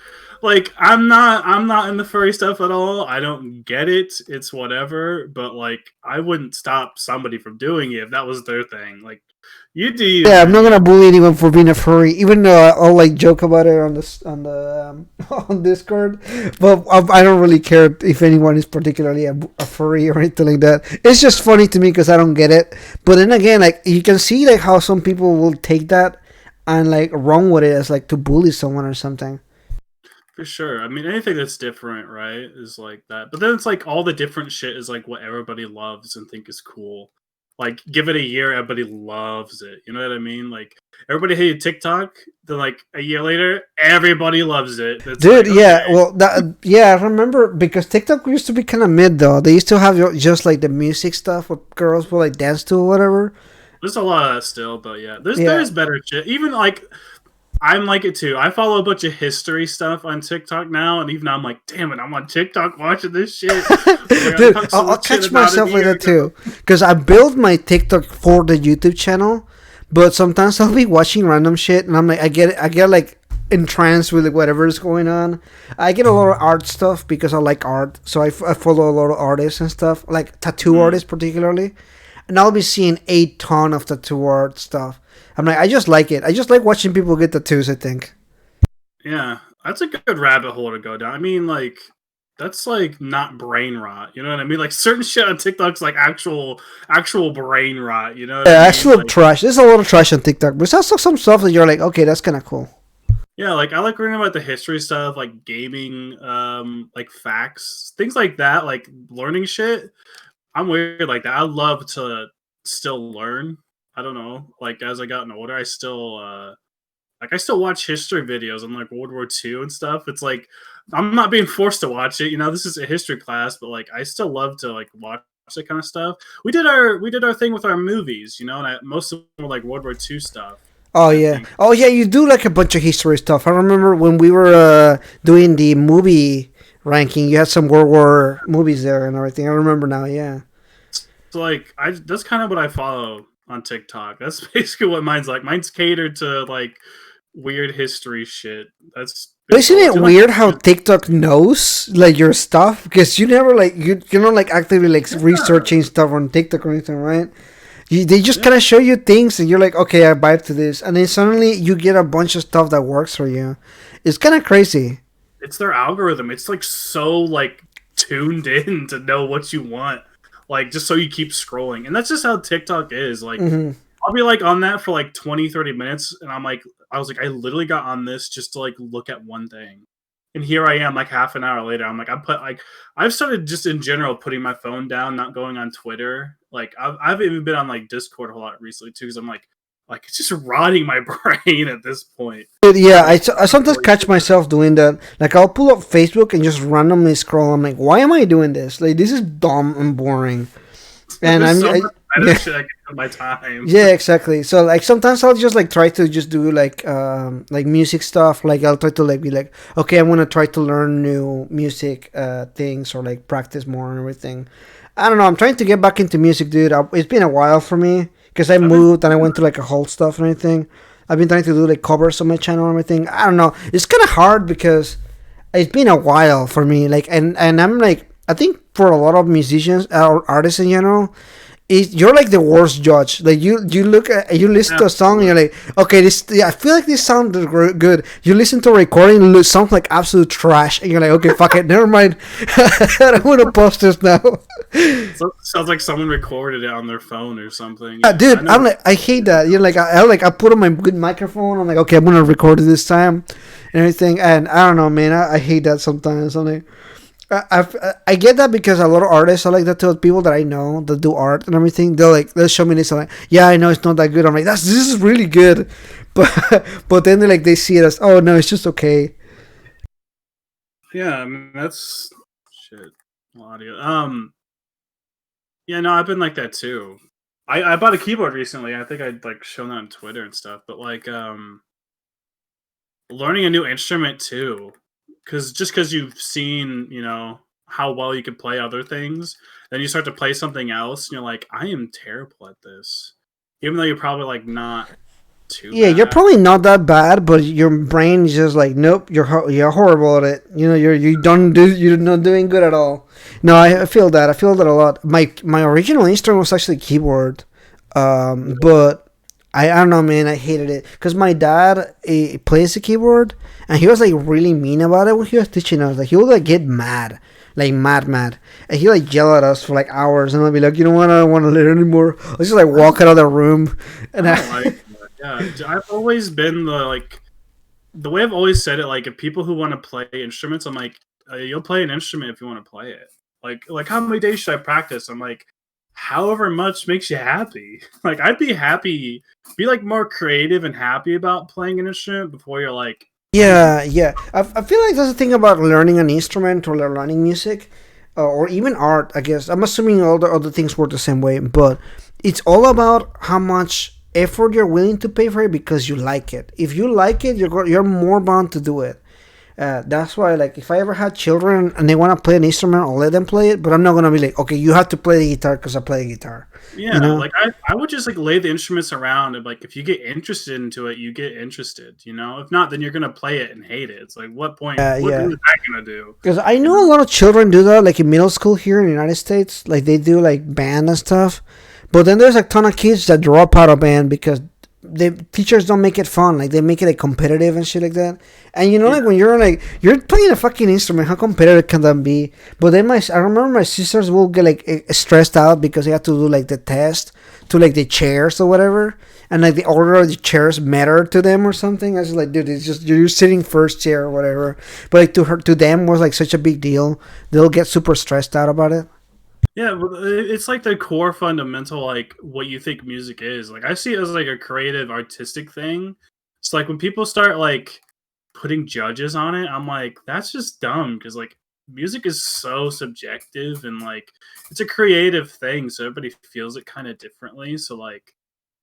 Like I'm not in the furry stuff at all. I don't get it. It's whatever. But like I wouldn't stop somebody from doing it if that was their thing. Like you do you, Yeah, I'm not man. gonna bully anyone for being a furry, even though I'll like joke about it on the on Discord. But I don't really care if anyone is particularly a furry or anything like that. It's just funny to me because I don't get it. But then again, like you can see like how some people will take that and like run with it as like to bully someone or something. For sure. I mean, anything that's different, right, is like that. But then it's like all the different shit is like what everybody loves and think is cool. Like, give it a year, everybody loves it. You know what I mean? Like, everybody hated TikTok. Then, like a year later, everybody loves it. It's Dude, like, yeah, okay, well, yeah, I remember because TikTok used to be kind of mid though. They used to have just like the music stuff what girls will like dance to or whatever. there's a lot of that still, but yeah, Yeah, there's better shit. Even like I'm like it too. I follow a bunch of history stuff on TikTok now, and even now I'm like, damn it, I'm on TikTok watching this shit. Like, I dude, talked so I'll much shit catch about it a myself like year that ago. too. Because I built my TikTok for the YouTube channel, but sometimes I'll be watching random shit, and I'm like, I get like entranced with like, whatever is going on. I get a lot of art stuff because I like art, so I follow a lot of artists and stuff, like tattoo Mm, artists particularly, and I'll be seeing a ton of tattoo art stuff. I'm like, I just like it. I just like watching people get tattoos. I think. yeah, that's a good rabbit hole to go down. I mean, like, that's like not brain rot. You know what I mean? Like certain shit on TikTok's like actual brain rot. You know what Yeah, I mean? actual Like, trash. There's a lot of trash on TikTok, but there's also some stuff that you're like, okay, that's kind of cool. yeah, like I like reading about the history stuff, like gaming, like facts, things like that, like learning shit. I'm weird like that. I love to still learn. I don't know. Like as I gotten older, I still watch history videos on like World War II and stuff. It's like I'm not being forced to watch it. This is a history class, but like I still love to like watch that kind of stuff. We did our thing with our movies, and most of them were like World War II stuff. Oh I yeah, think. oh yeah. You do like a bunch of history stuff. I remember when we were doing the movie ranking. You had some World War movies there and everything. I remember now. Yeah. So like I that's kind of what I follow on TikTok. That's basically what mine's like. Mine's catered to like weird history shit. That's But it's isn't all it it's like weird how TikTok knows like your stuff because you never like you're not like actively like yeah, researching stuff on TikTok or anything, right? They just yeah. kind of show you things and you're like, okay, I vibe to this, and then suddenly you get a bunch of stuff that works for you. It's kind of crazy. It's their algorithm. It's like so like tuned in to know what you want. Like just so you keep scrolling. And that's just how TikTok is. Like Hmm. I'll be like on that for like 20, 30 minutes and I was like I literally got on this just to like look at one thing. And here I am like half an hour later. I'm like I've started just in general putting my phone down, not going on Twitter. Like I've even been on like Discord a whole lot recently too cuz I'm like it's just rotting my brain at this point. But yeah, Trying to I sometimes avoid catch shit. myself doing that. Like I'll pull up Facebook and just randomly scroll. I'm like, why am I doing this? Like this is dumb and boring. And There's I'm so much. better Yeah. shit I can do with my time. Yeah, exactly. So like sometimes I'll just like try to just do like music stuff. Like I'll try to like be like, okay, I'm gonna try to learn new music things or like practice more and everything. I don't know. I'm trying to get back into music, dude. It's been a while for me because I I've been moved and I went through like a whole stuff and everything. I've been trying to do like covers on my channel and everything. I don't know. It's kind of hard because it's been a while for me. Like and I'm like I think for a lot of musicians or artists in general, you're like the worst judge. Like you look at you listen to a song and you're absolutely. like, okay, this yeah, I feel like this sounds good. You listen to a recording, it sounds like absolute trash, and you're like, okay, fuck it, never mind. I don't want to post this now. So, sounds like someone recorded it on their phone or something. Yeah, Yeah, I dude, know. I'm like, I hate that. You're like, I put on my good microphone. I'm like, okay, I'm gonna record it this time, and everything. And I don't know, man. I hate that sometimes. I'm like, I get that because a lot of artists are like that too. People that I know that do art and everything, they'll show me this. I'm like, yeah, I know it's not that good. I'm like, this is really good, but but then they see it as, oh no, it's just okay. Yeah, I mean that's shit. Audio. Yeah, no, I've been like that too. I bought a keyboard recently. I think I'd like shown that on Twitter and stuff. But like learning a new instrument too, because you've seen how well you can play other things, then you start to play something else, and you're like, I am terrible at this, even though you're probably like not too Yeah, you're bad. probably not that bad, but your brain is just like, nope, you're horrible at it. You know, you're not doing good at all. No, I feel that. I feel that a lot. My original instrument was actually keyboard, but I don't know, man. I hated it because my dad plays the keyboard, and he was like really mean about it when he was teaching us. Like he would like get mad, like mad, and he like yell at us for like hours, and I'd be like, you know what, I don't want to learn anymore. I just like I walk out of the room, I and don't like that. Yeah, I've always been the way I've always said it. Like, if people who want to play instruments, I'm like, you'll play an instrument if you want to play it. Like how many days should I practice? I'm like, however much makes you happy. Like, I'd be happy, be like more creative and happy about playing an instrument before you're like, I'm gonna. yeah, yeah. I feel like that's the thing about learning an instrument or learning music, or even art. I guess I'm assuming all the other things work the same way, but it's all about how much effort you're willing to pay for it because you like it. If you like it, you're more bound to do it. That's why, like, if I ever had children and they want to play an instrument, I'll let them play it. But I'm not gonna be like, okay, you have to play the guitar because I play the guitar. You Yeah, know? like I would just like lay the instruments around, and like if you get interested into it, you get interested. If not, then you're gonna play it and hate it. It's like, what point? What good Yeah. is that gonna do? Because I You know a know? lot of children do that, like in middle school here in the United States. Like they do like band and stuff. But then there's a ton of kids that drop out of band because the teachers don't make it fun. Like they make it like competitive and shit like that. And Yeah. like when you're playing a fucking instrument, how competitive can that be? But then I remember my sisters will get like stressed out because they have to do like the test to like the chairs or whatever, and like the order of the chairs matter to them or something. I was like, dude, it's just you're sitting first chair or whatever. But like to them was like such a big deal. They'll get super stressed out about it. Yeah, but it's like the core fundamental, like what you think music is. Like I see it as like a creative, artistic thing. It's like when people start like putting judges on it, I'm like, that's just dumb because like music is so subjective and like it's a creative thing, so everybody feels it kind of differently. So like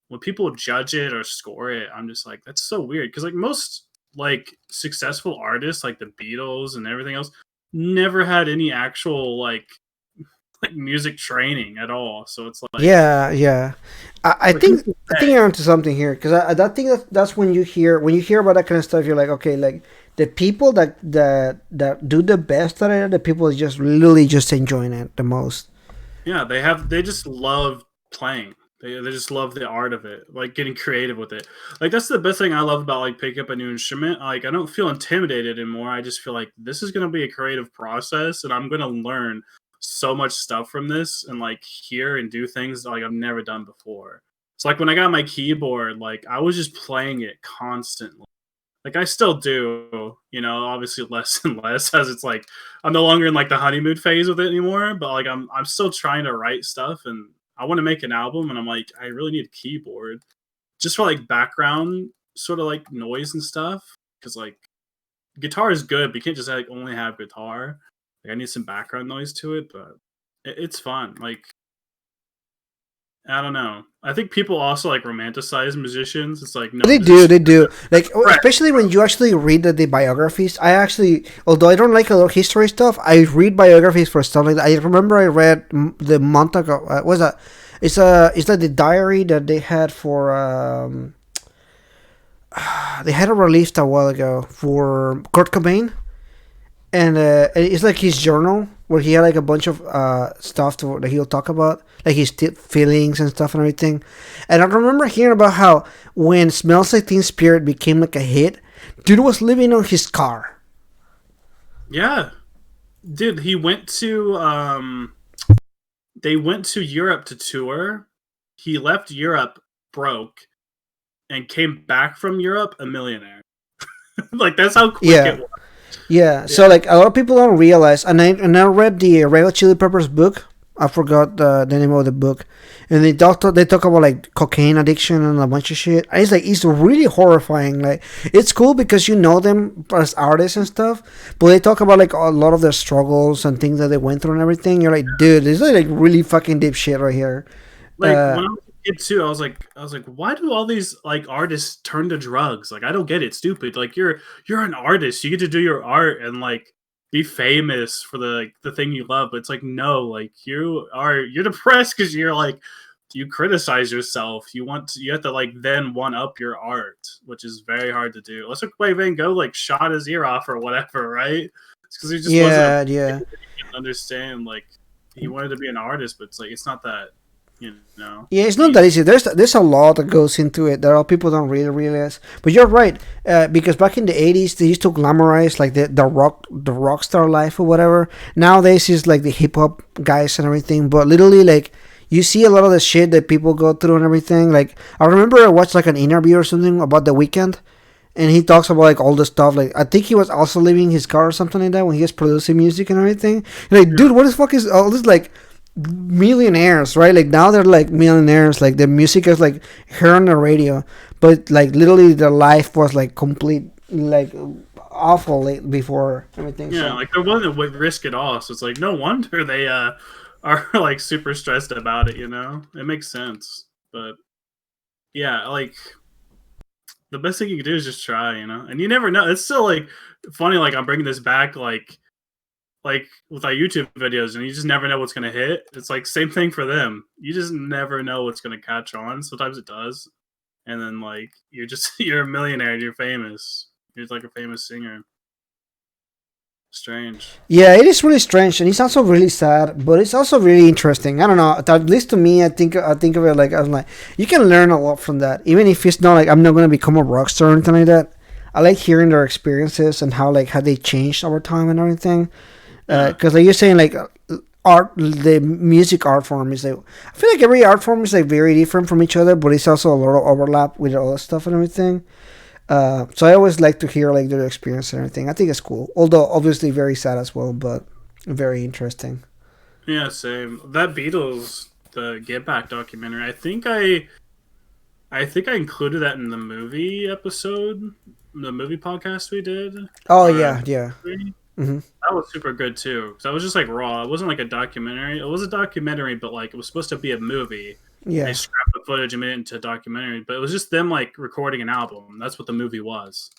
when people judge it or score it, I'm just like, that's so weird because like most like successful artists, like the Beatles and everything else, never had any actual like music training at all. So it's Yeah, yeah. I who's think to I think say? you're onto something here because I think that's when you hear about that kind of stuff, you're like, okay, like the people that do the best at it are the people that just really just enjoying it the most. Yeah, they just love playing. They just love the art of it, like getting creative with it. Like that's the best thing I love about like picking up a new instrument. Like I don't feel intimidated anymore. I just feel like this is gonna be a creative process, and I'm gonna learn so much stuff from this, and like hear and do things like I've never done before. It's like when I got my keyboard, like I was just playing it constantly. Like I still do, obviously less and less as it's like I'm no longer in like the honeymoon phase with it anymore, but like I'm still trying to write stuff and I want to make an album and I'm like I really need a keyboard just for like background sort of like noise and stuff cuz like guitar is good, but you can't just like only have guitar. Like I need some background noise to it, but it's fun. Like I don't know. I think people also like romanticize musicians. It's like, no, They do, they musicians do. Like are especially when you actually read the biographies. I actually, although I don't like a lot of history stuff, I read biographies for stuff like that. I remember I read the Montauk. Was that? It's like the diary that they had for. They had it released a while ago for Kurt Cobain, and it's like his journal where he had like a bunch of stuff that he'll talk about, like his feelings and stuff and everything. And I remember hearing about how when "Smells Like Teen Spirit" became like a hit, dude was living on his car. yeah, dude. He went to they went to Europe to tour. He left Europe broke and came back from Europe a millionaire. Like that's how quick it Yeah, was. yeah. So Yeah, like a lot of people don't realize, and I read the Red Hot Chili Peppers book. I forgot the name of the book, and they talk about like cocaine addiction and a bunch of shit. And it's like it's really horrifying. Like it's cool because you know them as artists and stuff, but they talk about like a lot of their struggles and things that they went through and everything. You're like, dude, this is like really fucking deep shit right here. like Uh, when I was a kid too, I was like, why do all these like artists turn to drugs? Like I don't get it. Stupid. Like you're an artist. You get to do your art and like be famous for the thing you love. But it's like no, like you're depressed because you're like you criticize yourself. You have to like then one up your art, which is very hard to do. Let's look why Van Gogh like shot his ear off or whatever, right? It's because he just wasn't yeah, yeah. he didn't understand like he wanted to be an artist, but it's like it's not that Yeah, it's not that easy. easy. There's a lot that goes into it that all people don't really realize. But you're right, because back in the '80s they used to glamorize like the rock star life or whatever. Nowadays it's like the hip hop guys and everything. But literally like you see a lot of the shit that people go through and everything. Like I remember I watched like an interview or something about The Weeknd, and he talks about like all the stuff. Like I think he was also leaving his car or something like that when he was producing music and everything. And like, Yeah, dude, what the fuck is all this like? Millionaires, right? Like now they're like millionaires. Like the music is like heard on the radio, but like literally their life was like complete like awful like, before everything. yeah, So like there wasn't with risk at all. So it's like no wonder they are like super stressed about it. It makes sense. But yeah, like the best thing you can do is just try. And you never know. It's still like funny. Like I'm bringing this back. Like with our YouTube videos, and you just never know what's gonna hit. It's like same thing for them. You just never know what's gonna catch on. Sometimes it does, and then like you're just you're a millionaire and you're famous. You're like a famous singer. Strange. yeah, it is really strange, and it's also really sad, but it's also really interesting. I don't know. At least to me, I think of it like I'm like you can learn a lot from that, even if it's not like I'm not gonna become a rock star or anything like that. I like hearing their experiences and how they changed over time and everything. Yeah. Because like you're saying, like art, the music art form is like I feel like every art form is like very different from each other, but it's also a lot of overlap with all the stuff and everything. So I always like to hear like their experience and everything. I think it's cool, although obviously very sad as well, but very interesting. Yeah, same. That Beatles the Get Back documentary. I think I included that in the movie episode, the movie podcast we did. Oh Or yeah, yeah. Hmm. that was super good too. Cause that was just like raw. It wasn't like a documentary. It was a documentary, but like it was supposed to be a movie. And they Yeah. scrapped the footage and made it into a documentary. But it was just them like recording an album. That's what the movie was.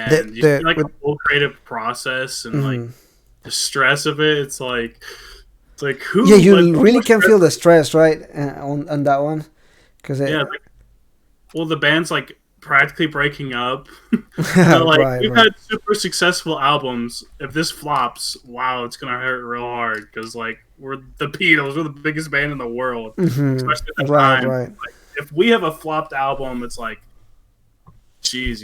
The And you see the like with the whole creative process and like mhm. the stress of it. It's like Yeah, who like you how really much can stress. feel the stress, right, on that one, because Yeah, it. like, well, the band's like practically breaking up. They're like, Right, we've right. had super successful albums. If this flops, wow, it's gonna hurt real hard because like we're the Beatles, we're the biggest band in the world, especially at the Right, time. right. Like, if we have a flopped album, it's like, geez,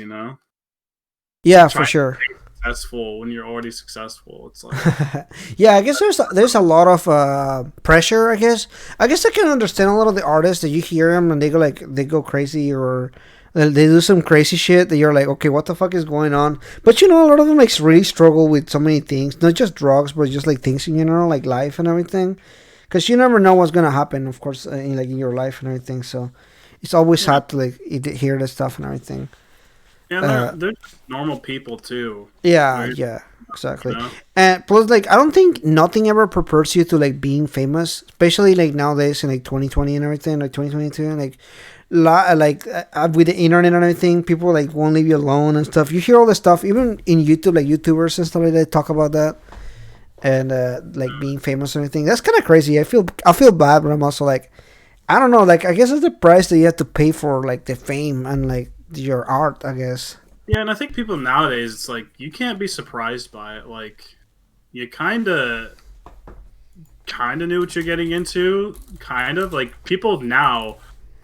Yeah, for trying to sure. stay successful when you're already successful. It's like, Yeah, I guess there's a lot of pressure. I guess I can understand a lot of the artists that you hear them and they go crazy or they do some crazy shit that you're like, okay, what the fuck is going on? But a lot of them like really struggle with so many things, not just drugs, but just like things in general, like life and everything. Because you never know what's gonna happen, of course, in your life and everything. So it's always yeah, hard to like hear that stuff and everything. yeah, Uh, they're just normal people too. yeah, Very yeah. you exactly. know. And plus, like, I don't think nothing ever prepares you to like being famous, especially like nowadays in like 2020 and everything, like 2022, and like with the internet and everything, people like won't leave you alone and stuff. You hear all the stuff, even in YouTube, like YouTubers and stuff like that talk about that, and like being famous and everything. That's kind of crazy. I feel bad, but I'm also like, I don't know. Like, I guess it's the price that you have to pay for like the fame and like your art. I guess. Yeah, and I think people nowadays, it's like you can't be surprised by it. Like you kind of knew what you're getting into, kind of like people now,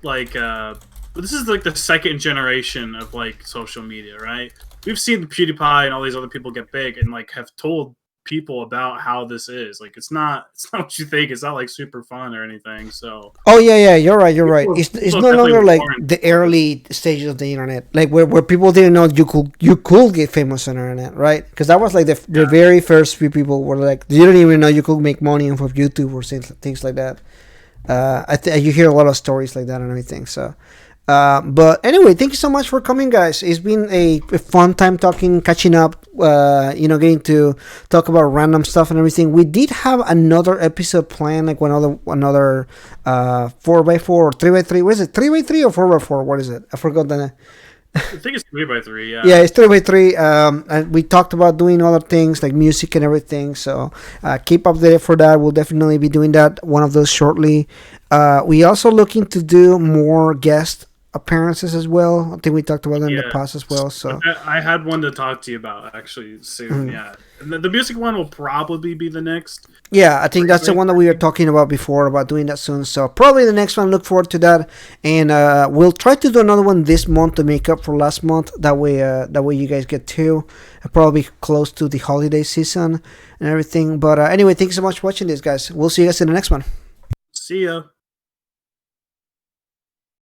like this is like the second generation of like social media, right? We've seen the PewDiePie and all these other people get big and like have told people about how this is. Like it's not what you think. It's not like super fun or anything. So Oh yeah, yeah, you're right. You're right. It's people no definitely longer like warrant the for it. early stages of the internet, like where people didn't know you could get famous on the internet, right? Because that was like the Yeah. very first few people were like you didn't even know you could make money off of YouTube or things like that. You hear a lot of stories like that and everything. So, but anyway, thank you so much for coming, guys. It's been a fun time talking, catching up. Getting to talk about random stuff and everything. We did have another episode planned, like another 4x4 or 3x3. What is it? 3x3 or 4x4? What is it? I forgot the. I think it's 3x3. Yeah, Yeah. it's 3x3. And we talked about doing other things like music and everything. So keep up there for that. We'll definitely be doing that, one of those shortly. We also looking to do more guest appearances as well. I think we talked about that in the Yeah. past as well. So I had one to talk to you about actually soon. mm. Yeah, and the music one will probably be the next. Yeah, I think Three that's the by one that we were three. talking about before about doing that soon. So probably the next one. Look forward to that, and we'll try to do another one this month to make up for last month. That way you guys get two. Probably close to the holiday season and everything. But anyway, thanks so much for watching this, guys. We'll see you guys in the next one. See ya.